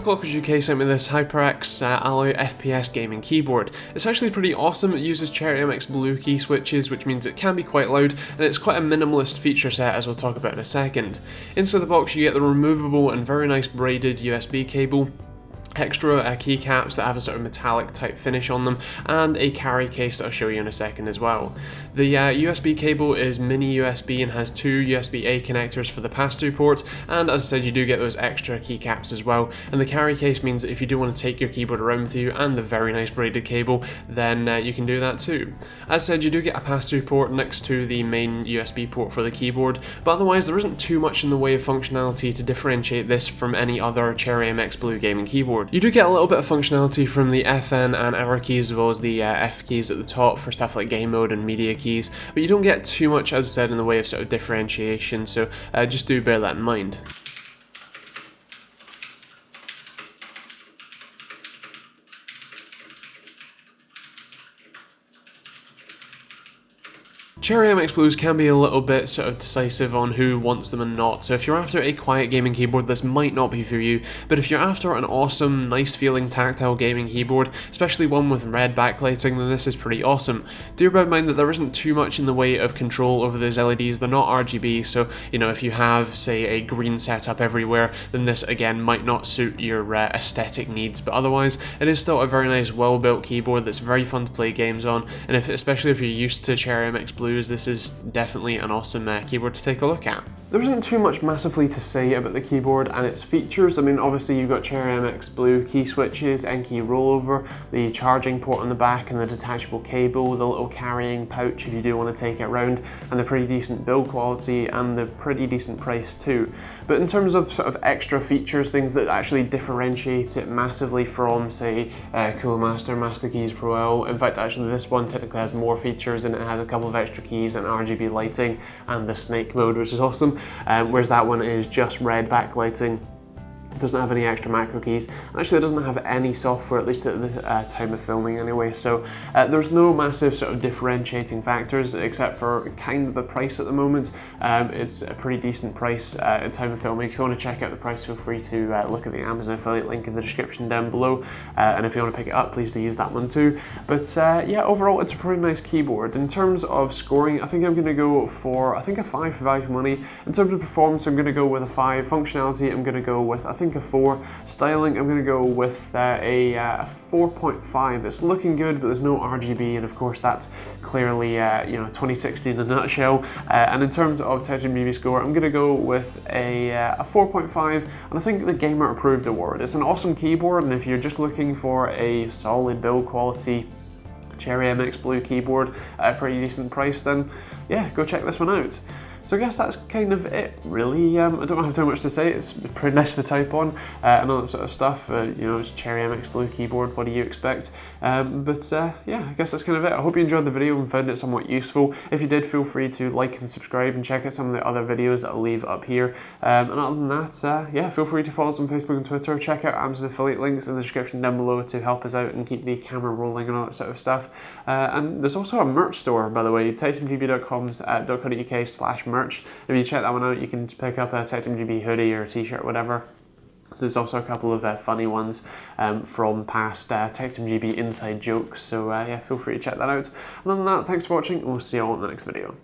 Overclockers UK sent me this HyperX Alloy FPS gaming keyboard. It's actually pretty awesome. It uses Cherry MX Blue key switches, which means it can be quite loud, and it's quite a minimalist feature set, as we'll talk about in a second. Inside the box you get the removable and very nice braided USB cable, extra keycaps that have a sort of metallic type finish on them, and a carry case that I'll show you in a second as well. The USB cable is mini USB and has two USB-A connectors for the pass-through ports, and as I said, you do get those extra keycaps as well. And the carry case means that if you do want to take your keyboard around with you and the very nice braided cable, then you can do that too. As I said, you do get a pass-through port next to the main USB port for the keyboard, but otherwise there isn't too much in the way of functionality to differentiate this from any other Cherry MX Blue gaming keyboard. You do get a little bit of functionality from the FN and R keys, as well as the F keys at the top for stuff like game mode and media keys, but you don't get too much, as I said, in the way of sort of differentiation, so just do bear that in mind. Cherry MX Blues can be a little bit sort of decisive on who wants them and not, so if you're after a quiet gaming keyboard, this might not be for you, but if you're after an awesome, nice feeling tactile gaming keyboard, especially one with red backlighting, then this is pretty awesome. Do bear in mind that there isn't too much in the way of control over those LEDs, they're not RGB, so you know, if you have, say, a green setup everywhere, then this again might not suit your aesthetic needs, but otherwise it is still a very nice, well-built keyboard that's very fun to play games on, and especially if you're used to Cherry MX Blues, this is definitely an awesome keyboard to take a look at. There isn't too much massively to say about the keyboard and its features. I mean, obviously you've got Cherry MX Blue key switches, N key rollover, the charging port on the back and the detachable cable, the little carrying pouch if you do want to take it around, and the pretty decent build quality and the pretty decent price too. But in terms of sort of extra features, things that actually differentiate it massively from, say, Cooler Master, Master Keys Pro L. In fact, actually this one technically has more features and it has a couple of extra keys and RGB lighting and the snake mode, which is awesome, whereas that one is just red backlighting. It doesn't have any extra macro keys, and actually it doesn't have any software, at least at the time of filming anyway, so there's no massive sort of differentiating factors except for kind of the price at the moment. It's a pretty decent price at time of filming. If you want to check out the price, feel free to look at the Amazon affiliate link in the description down below, and if you want to pick it up, please do use that one too. But yeah, overall it's a pretty nice keyboard. In terms of scoring, I think I'm going to go for, a 5 for value for money. In terms of performance, I'm going to go with a 5. Functionality, I'm going to go with, I think, a 4. Styling, I'm going to go with a 4.5. It's looking good, but there's no RGB, and of course that's clearly you know, 2016 in a nutshell. And in terms of TechteamGB score, I'm going to go with a 4.5, and I think the Gamer Approved award. It's an awesome keyboard, and if you're just looking for a solid build quality Cherry MX Blue keyboard at a pretty decent price, then yeah, go check this one out. So I guess that's kind of it, really. I don't have too much to say. It's pretty nice to type on and all that sort of stuff. You know, it's Cherry MX Blue keyboard, what do you expect? Yeah, I guess that's kind of it. I hope you enjoyed the video and found it somewhat useful. If you did, feel free to like and subscribe and check out some of the other videos that I'll leave up here. And other than that, yeah, feel free to follow us on Facebook and Twitter. Check out Amazon affiliate links in the description down below to help us out and keep the camera rolling and all that sort of stuff. And there's also a merch store, by the way, TechteamGB.com.uk/merch. If you check that one out, you can pick up a TechteamGB hoodie or a t-shirt, whatever. There's also a couple of funny ones from past TechteamGB inside jokes, so yeah, feel free to check that out. And other than that, thanks for watching, and we'll see you all in the next video.